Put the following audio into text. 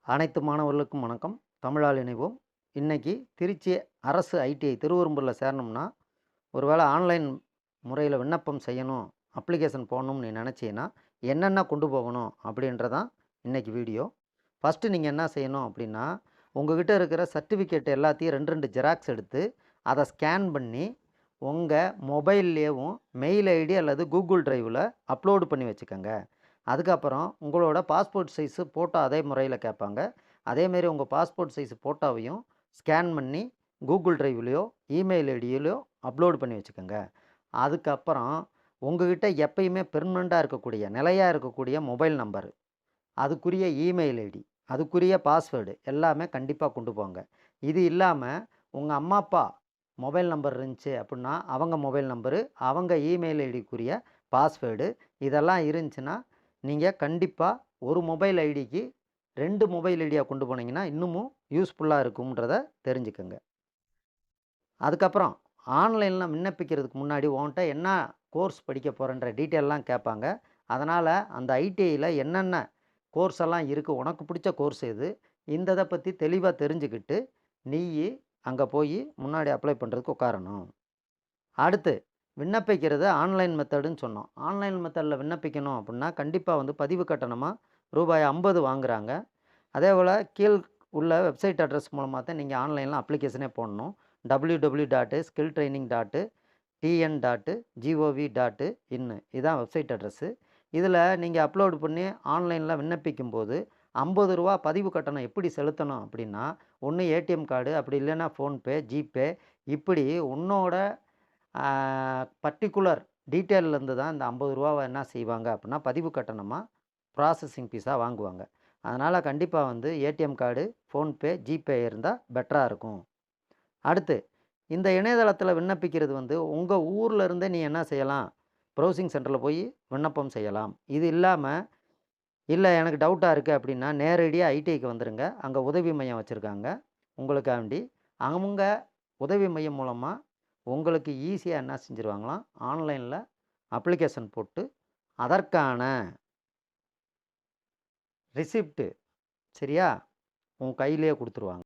அனைத்து மாணவர்களுக்கும் வணக்கம். தமிழால் இணைவோம். இன்னைக்கு திருச்சி அரசு ஐடிஐ திருவெறும்பூர்ல சேரணும்னா, ஒருவேளை ஆன்லைன் முறையில விண்ணப்பம் செய்யணும், அப்ளிகேஷன் போடணும்னு நீ நினச்சீன்னா, என்னென்ன கொண்டு போகணும் அப்படின்றதான் இன்னைக்கு வீடியோ. ஃபஸ்ட்டு நீங்க என்ன செய்யணும் அப்படின்னா, உங்ககிட்ட இருக்கிற சர்டிஃபிகேட் எல்லாத்தையும் 2, 2 ஜெராக்ஸ் எடுத்து, அத ஸ்கேன் பண்ணி, உங்க மொபைல்லேயும் மெயில் ஐடி அல்லது கூகுள் டிரைவ்ல அப்லோடு பண்ணி வச்சுக்கங்க. அதுக்கப்புறம் உங்களோட பாஸ்போர்ட் சைஸு ஃபோட்டோ அதே முறையில கேட்பாங்க. அதேமாரி உங்க பாஸ்போர்ட் சைஸ் ஃபோட்டோவையும் ஸ்கேன் பண்ணி கூகுள் டிரைவ்லயோ, இமெயில் ஐடியிலயோ அப்லோட் பண்ணி வச்சுக்கங்க. அதுக்கப்புறம் உங்ககிட்ட எப்பயுமே பெர்மனன்ட்டா இருக்கக்கூடிய, நிலையா இருக்கக்கூடிய மொபைல் நம்பர், அதுக்குரிய இமெயில் ஐடி, அதுக்குரிய பாஸ்வேர்டு எல்லாமே கண்டிப்பா கொண்டு போங்க. இது இல்லாம உங்க அம்மா, அப்பா மொபைல் நம்பர் இருந்துச்சு அப்புட்ன்னா, அவங்க மொபைல் நம்பரு, அவங்க இமெயில் ஐடிக்குரிய பாஸ்வேர்டு இதெல்லாம் இருந்துச்சுன்னா, நீங்க கண்டிப்பா ஒரு மொபைல் ஐடிக்கு 2 மொபைல் ஐடியா கொண்டு போனீங்கன்னா, இன்னமும் யூஸ்ஃபுல்லா இருக்கும்ன்றத தெரிஞ்சுக்கங்க. அதுக்கப்புறம் ஆன்லைன்ல விண்ணப்பிக்கிறதுக்கு முன்னாடி உன்ட்ட என்ன கோர்ஸ் படிக்க போறன்ற டீட்டெயில்லாம் கேட்பாங்க. அதனால அந்த ஐடிஐல என்னென்ன கோர்ஸ் எல்லாம் இருக்கு, உனக்கு பிடிச்ச கோர்ஸ் எது? இந்த இத பத்தி தெளிவா தெரிஞ்சுக்கிட்டு, நீயி அங்க போயி முன்னாடி அப்ளை பண்றதுக்கு உட்காரணும். அடுத்து விண்ணப்பிக்கிறது ஆன்லைன் மெத்தடுன்னு சொன்னோம். ஆன்லைன் மெத்தட்ல விண்ணப்பிக்கணும் அப்புட்ன்னா, கண்டிப்பா வந்து பதிவு கட்டணமா ரூபாய் 50 வாங்குறாங்க. அதேபோல கீழ் உள்ள வெப்சைட் அட்ரஸ் மூலமா தான் நீங்க ஆன்லைன்ல அப்ளிகேஷனே போடணும். www.skilltraining.tn.gov.in இதான் வெப்சைட் அட்ரஸு. இதில நீங்க அப்லோட் பண்ணி ஆன்லைன்ல விண்ணப்பிக்கும்போது, ரூ. 50 பதிவு கட்டணம் எப்படி செலுத்தணும் அப்படின்னா, ஒண்ணு ஏடிஎம் கார்டு, அப்படி இல்லைன்னா ஃபோன்பே, ஜிபே இப்படி உன்னோட ஆ பர்ட்டிகுலர் டீட்டெயில்லேருந்து தான் இந்த ரூ. 50 என்ன செய்வாங்க அப்படின்னா, பதிவு கட்டணமா ப்ராசஸிங் ஃபீஸா வாங்குவாங்க. அதனால கண்டிப்பா வந்து ஏடிஎம் கார்டு, ஃபோன்பே, ஜிபே இருந்தா பெட்டரா இருக்கும். அடுத்து இந்த இணையதளத்தில விண்ணப்பிக்கிறது வந்து உங்க ஊர்ல இருந்தே நீ என்ன செய்யலாம்? ப்ரௌசிங் சென்டர்ல போய் விண்ணப்பம் செய்யலாம். இது இல்லாம, இல்ல எனக்கு டவுட்டா இருக்கு அப்படின்னா, நேரடியா ஐடிஐக்கு வந்துருங்க. அங்க உதவி மையம் வச்சிருக்காங்க. உங்களுக்காண்டி. அவங்க உதவி மையம் மூலமா உங்களுக்கு ஈஸியா என்ன செஞ்சுருவாங்களாம், ஆன்லைன்ல அப்ளிகேஷன் போட்டு, அதற்கான ரிசிப்ட் சரியா? உன் கையிலேயே குடுத்துருவாங்க.